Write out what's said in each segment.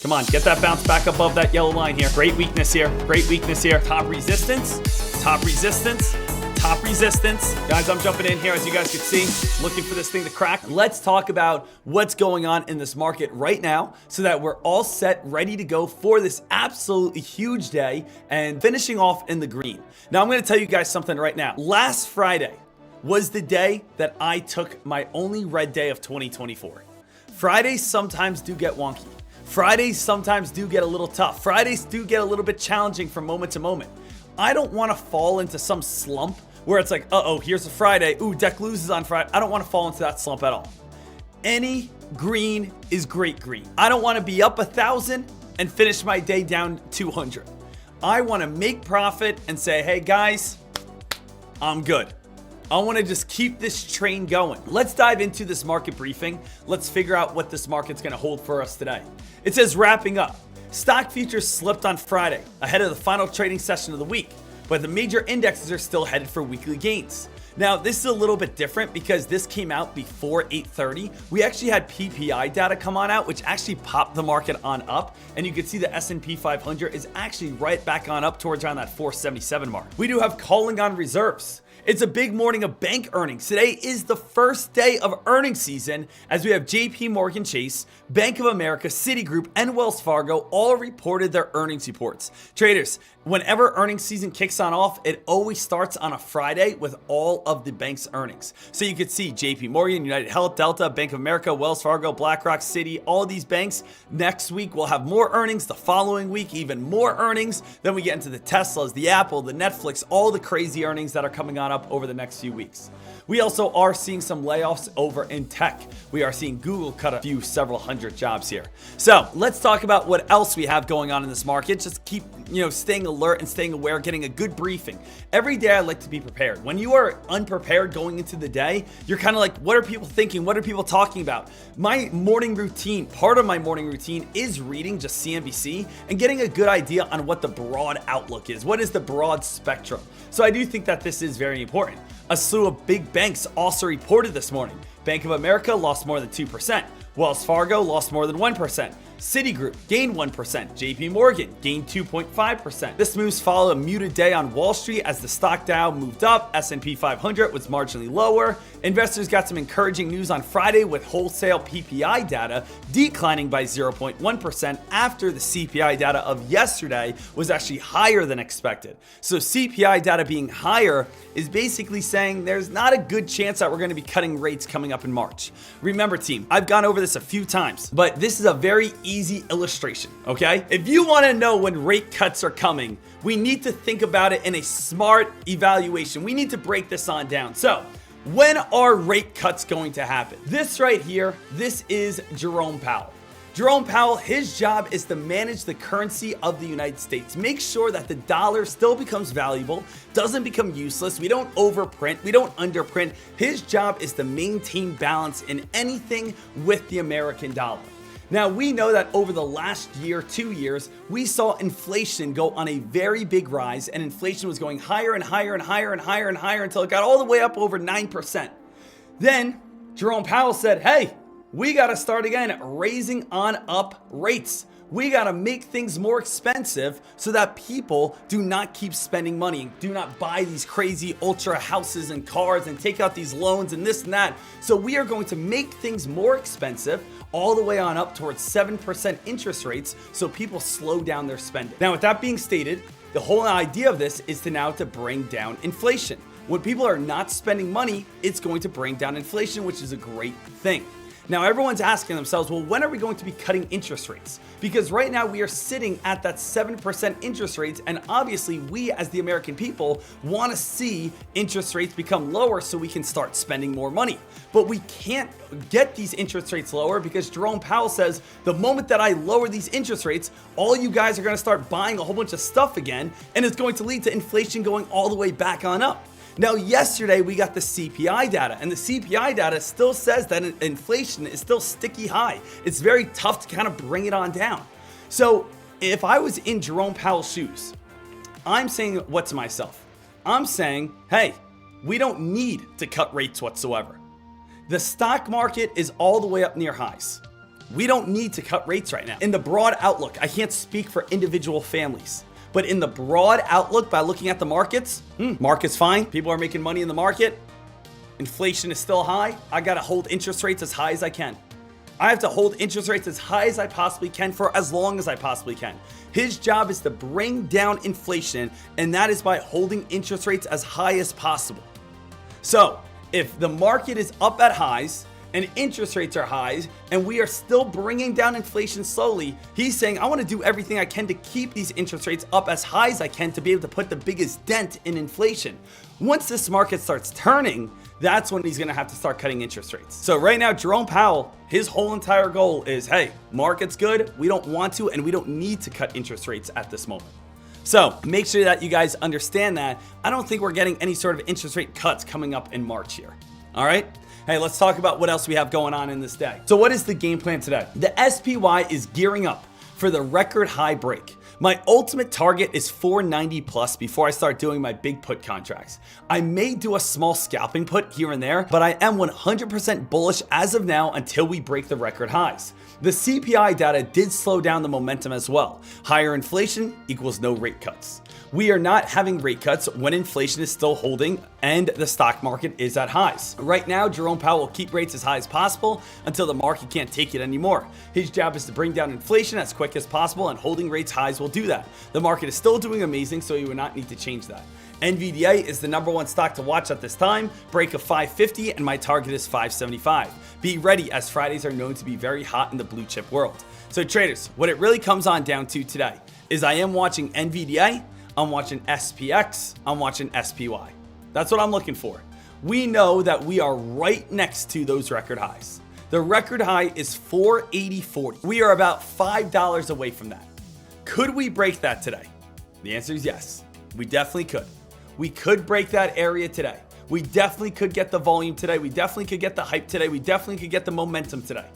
Come on, get that bounce back above that yellow line here. Great weakness here. Great weakness here. Top resistance. Top resistance. Top resistance. Guys, I'm jumping in here as you guys can see, looking for this thing to crack. Let's talk about what's going on in this market right now so that we're all set, ready to go for this absolutely huge day and finishing off in the green. Now, I'm going to tell you guys something right now. Last Friday was the day that I took my only red day of 2024. Fridays sometimes do get wonky. Fridays sometimes do get a little tough. Fridays do get a little bit challenging from moment to moment. I don't want to fall into some slump where it's like, uh-oh, here's a Friday. Ooh, deck loses on Friday. I don't want to fall into that slump at all. Any green is great green. I don't want to be up 1,000 and finish my day down 200. I want to make profit and say, hey guys, I'm good. I want to just keep this train going. Let's dive into this market briefing. Let's figure out what this market's going to hold for us today. It says wrapping up. Stock futures slipped on Friday ahead of the final trading session of the week, but the major indexes are still headed for weekly gains. Now, this is a little bit different because this came out before 8:30. We actually had PPI data come on out, which actually popped the market on up. And you can see the S&P 500 is actually right back on up towards around that 477 mark. We do have calling on reserves. It's a big morning of bank earnings. Today is the first day of earnings season as we have JP Morgan Chase, Bank of America, Citigroup, and Wells Fargo all reported their earnings reports. Traders, whenever earnings season kicks on off, it always starts on a Friday with all of the bank's earnings. So you could see JP Morgan, United Health, Delta, Bank of America, Wells Fargo, BlackRock, Citi, all these banks. Next week, we'll have more earnings. The following week, even more earnings. Then we get into the Teslas, the Apple, the Netflix, all the crazy earnings that are coming on up over the next few weeks. We also are seeing some layoffs over in tech. We are seeing Google cut a few several hundred jobs here. So let's talk about what else we have going on in this market. Just keep, staying alert and staying aware, getting a good briefing. Every day I like to be prepared. When you are unprepared going into the day, you're kind of like, what are people thinking? What are people talking about? My morning routine, part of my morning routine is reading just CNBC and getting a good idea on what the broad outlook is. What is the broad spectrum? So I do think that this is very important. A slew of big banks also reported this morning. Bank of America lost more than 2%. Wells Fargo lost more than 1%. Citigroup gained 1%. JP Morgan gained 2.5%. This moves follow a muted day on Wall Street as the stock Dow moved up. S&P 500 was marginally lower. Investors got some encouraging news on Friday with wholesale PPI data declining by 0.1% after the CPI data of yesterday was actually higher than expected. So CPI data being higher is basically saying there's not a good chance that we're going to be cutting rates coming up in March. Remember, team, I've gone over this a few times, but this is a very easy illustration, okay? If you want to know when rate cuts are coming, we need to think about it in a smart evaluation. We need to break this on down. So, when are rate cuts going to happen? This right here, this is Jerome Powell. Jerome Powell, his job is to manage the currency of the United States. Make sure that the dollar still becomes valuable, doesn't become useless. We don't overprint, we don't underprint. His job is to maintain balance in anything with the American dollar. Now, we know that over the last year, 2 years, we saw inflation go on a very big rise, and inflation was going higher and higher and higher and higher and higher until it got all the way up over 9%. Then Jerome Powell said, hey, we got to start again raising on up rates. We got to make things more expensive so that people do not keep spending money, do not buy these crazy ultra houses and cars and take out these loans and this and that. So we are going to make things more expensive all the way on up towards 7% interest rates so people slow down their spending. Now, with that being stated, the whole idea of this is to bring down inflation. When people are not spending money, it's going to bring down inflation, which is a great thing. Now, everyone's asking themselves, well, when are we going to be cutting interest rates? Because right now we are sitting at that 7% interest rates, and obviously we as the American people want to see interest rates become lower so we can start spending more money. But we can't get these interest rates lower because Jerome Powell says the moment that I lower these interest rates, all you guys are going to start buying a whole bunch of stuff again, and it's going to lead to inflation going all the way back on up. Now, yesterday we got the CPI data, and the CPI data still says that inflation is still sticky high. It's very tough to kind of bring it on down. So if I was in Jerome Powell's shoes, I'm saying what to myself? I'm saying, hey, we don't need to cut rates whatsoever. The stock market is all the way up near highs. We don't need to cut rates right now. In the broad outlook, I can't speak for individual families, but in the broad outlook, by looking at the markets, market's fine. People are making money in the market. Inflation is still high. I gotta hold interest rates as high as I can. I have to hold interest rates as high as I possibly can for as long as I possibly can. His job is to bring down inflation, and that is by holding interest rates as high as possible. So if the market is up at highs and interest rates are highs and we are still bringing down inflation slowly, he's saying, I want to do everything I can to keep these interest rates up as high as I can to be able to put the biggest dent in inflation. Once this market starts turning, that's when he's going to have to start cutting interest rates. So right now, Jerome Powell, his whole entire goal is, hey, market's good. We don't want to, and we don't need to cut interest rates at this moment. So make sure that you guys understand that. I don't think we're getting any sort of interest rate cuts coming up in March here. All right. Hey, let's talk about what else we have going on in this day. So what is the game plan today? The SPY is gearing up for the record high break. My ultimate target is 490 plus before I start doing my big put contracts. I may do a small scalping put here and there, but I am 100% bullish as of now until we break the record highs. The CPI data did slow down the momentum as well. Higher inflation equals no rate cuts. We are not having rate cuts when inflation is still holding and the stock market is at highs. Right now, Jerome Powell will keep rates as high as possible until the market can't take it anymore. His job is to bring down inflation as quick as possible, and holding rates highs will do that. The market is still doing amazing, so you would not need to change that. NVDA is the #1 stock to watch at this time. Break of 550 and my target is 575. Be ready, as Fridays are known to be very hot in the blue chip world. So traders, what it really comes on down to today is I am watching NVDA, I'm watching SPX, I'm watching SPY. That's what I'm looking for. We know that we are right next to those record highs. The record high is 480.40. We are about $5 away from that. Could we break that today? The answer is yes. We definitely could. We could break that area today. We definitely could get the volume today. We definitely could get the hype today. We definitely could get the momentum today.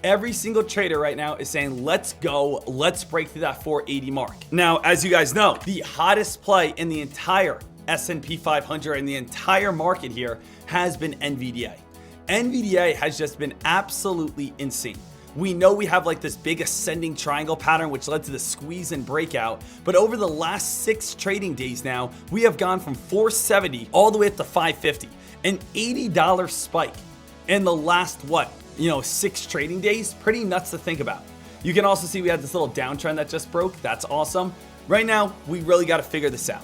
Every single trader right now is saying, let's go, let's break through that 480 mark. Now, as you guys know, the hottest play in the entire S&P 500 and the entire market here has been NVDA. NVDA has just been absolutely insane. We know we have like this big ascending triangle pattern, which led to the squeeze and breakout. But over the last 6 trading days now, we have gone from 470 all the way up to 550, an $80 spike in the last, 6 trading days. Pretty nuts to think about. You can also see we had this little downtrend that just broke. That's awesome. Right now, we really got to figure this out.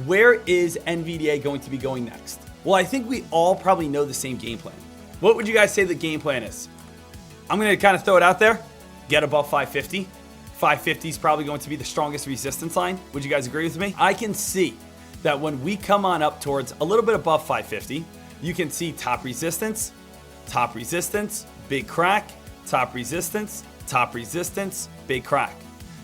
Where is NVDA going to be going next? Well, I think we all probably know the same game plan. What would you guys say the game plan is? I'm going to kind of throw it out there. Get above 550. 550 is probably going to be the strongest resistance line. Would you guys agree with me? I can see that when we come on up towards a little bit above 550, you can see top resistance, big crack, top resistance, big crack.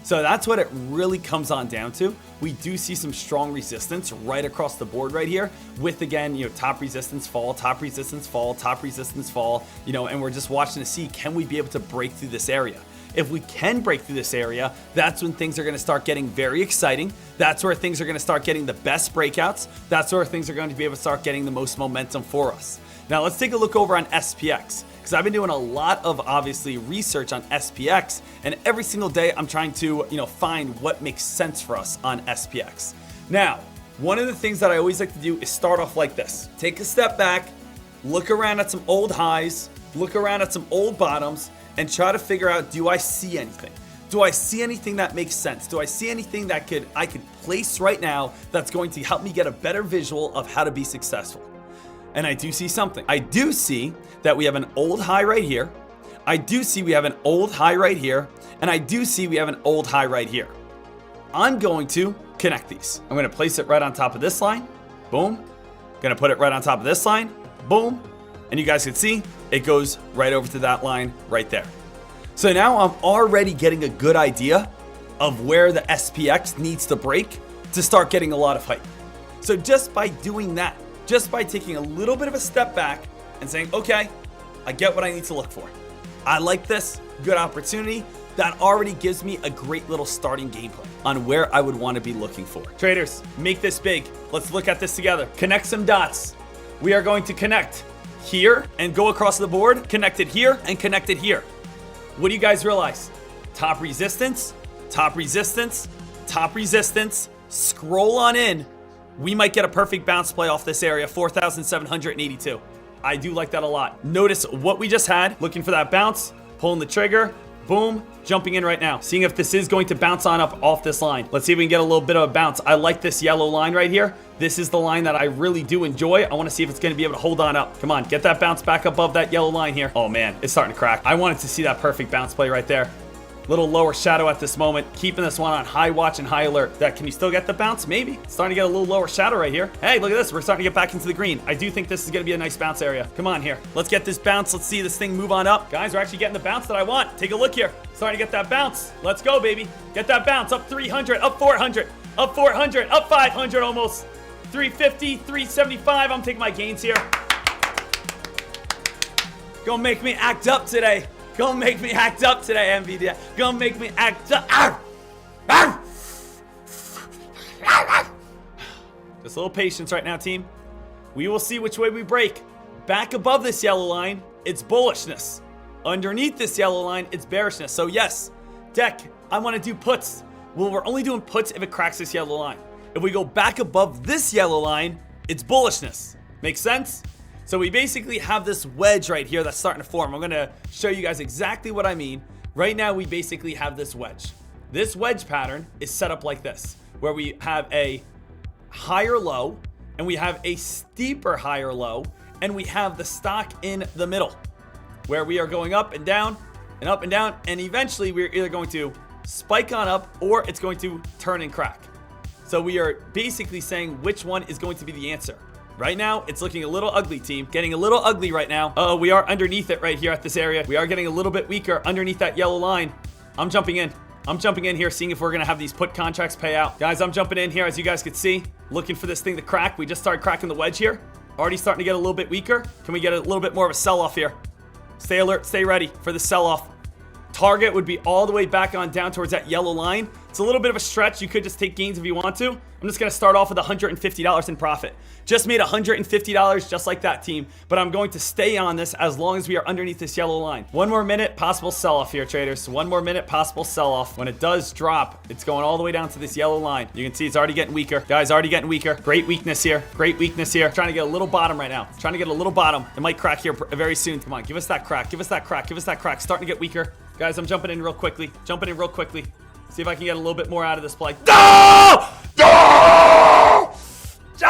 So that's what it really comes on down to. We do see some strong resistance right across the board right here with, again, top resistance fall, top resistance fall, top resistance fall, and we're just watching to see, can we be able to break through this area? If we can break through this area, that's when things are going to start getting very exciting. That's where things are going to start getting the best breakouts. That's where things are going to be able to start getting the most momentum for us. Now let's take a look over on SPX, because I've been doing a lot of obviously research on SPX, and every single day I'm trying to find what makes sense for us on SPX. Now, one of the things that I always like to do is start off like this. Take a step back, look around at some old highs, look around at some old bottoms, and try to figure out, do I see anything? Do I see anything that makes sense? Do I see anything that I could place right now that's going to help me get a better visual of how to be successful? And I do see something. I do see that we have an old high right here. I do see we have an old high right here. And I do see we have an old high right here. I'm going to connect these. I'm going to place it right on top of this line. Boom. Going to put it right on top of this line. Boom. And you guys can see it goes right over to that line right there. So now I'm already getting a good idea of where the SPX needs to break to start getting a lot of hype. So just by doing that, just by taking a little bit of a step back and saying, okay, I get what I need to look for. I like this, good opportunity. That already gives me a great little starting game plan on where I would want to be looking for. Traders, make this big. Let's look at this together. Connect some dots. We are going to connect here and go across the board, connect it here and connect it here. what do you guys realize? Top resistance, top resistance, top resistance. Scroll on in. We might get a perfect bounce play off this area, 4,782. I do like that a lot. Notice what we just had. Looking for that bounce, pulling the trigger, boom, jumping in right now. Seeing if this is going to bounce on up off this line. Let's see if we can get a little bit of a bounce. I like this yellow line right here. This is the line that I really do enjoy. I want to see if it's going to be able to hold on up. Come on, get that bounce back above that yellow line here. Oh man, it's starting to crack. I wanted to see that perfect bounce play right there. Little lower shadow at this moment, keeping this one on high watch and high alert. Can you still get the bounce? Maybe. Starting to get a little lower shadow right here. Hey, look at this. We're starting to get back into the green. I do think this is going to be a nice bounce area. Come on here. Let's get this bounce. Let's see this thing move on up. Guys, we're actually getting the bounce that I want. Take a look here. Starting to get that bounce. Let's go, baby. Get that bounce. Up 300, up 400, up 400, up 500 almost. 350, 375. I'm taking my gains here. Gonna make me act up today. Gonna make me act up today, NVIDIA. Gonna make me act up. Arr! Arr! Just a little patience right now, team. We will see which way we break. Back above this yellow line, it's bullishness. Underneath this yellow line, it's bearishness. So yes, deck, I want to do puts. Well, we're only doing puts if it cracks this yellow line. If we go back above this yellow line, it's bullishness. Make sense? So we basically have this wedge right here that's starting to form. I'm going to show you guys exactly what I mean. Right now, we basically have this wedge. This wedge pattern is set up like this, where we have a higher low, and we have a steeper higher low, and we have the stock in the middle, where we are going up and down, and up and down, and eventually we're either going to spike on up, or it's going to turn and crack. So we are basically saying which one is going to be the answer. Right now, it's looking a little ugly, team. Getting a little ugly right now. Uh-oh, we are underneath it right here at this area. We are getting a little bit weaker underneath that yellow line. I'm jumping in. I'm jumping in here, seeing if we're going to have these put contracts pay out. Guys, I'm jumping in here, as you guys can see. Looking for this thing to crack. We just started cracking the wedge here. Already starting to get a little bit weaker. Can we get a little bit more of a sell-off here? Stay alert. Stay ready for the sell-off. Target would be all the way back on down towards that yellow line. It's a little bit of a stretch. You could just take gains if you want to. I'm just going to start off with $150 in profit. Just made $150 just like that, team. But I'm going to stay on this as long as we are underneath this yellow line. One more minute, possible sell-off here, traders. One more minute, possible sell-off. When it does drop, it's going all the way down to this yellow line. You can see it's already getting weaker. Guys, already getting weaker. Great weakness here. Great weakness here. Trying to get a little bottom right now. Trying to get a little bottom. It might crack here very soon. Come on, give us that crack. Give us that crack. Give us that crack. Starting to get weaker. Guys, I'm jumping in real quickly. Jumping in real quickly. See if I can get a little bit more out of this play. No! No! No!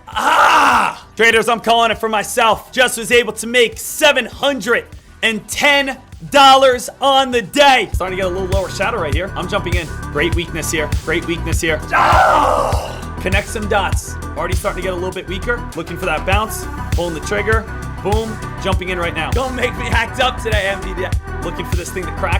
Ah! Traders, I'm calling it for myself. Just was able to make $710 on the day. Starting to get a little lower shadow right here. I'm jumping in. Great weakness here. Great weakness here. Ah! Connect some dots. Already starting to get a little bit weaker. Looking for that bounce. Pulling the trigger. Boom. Jumping in right now. Don't make me act up today, NVIDIA. Looking for this thing to crack.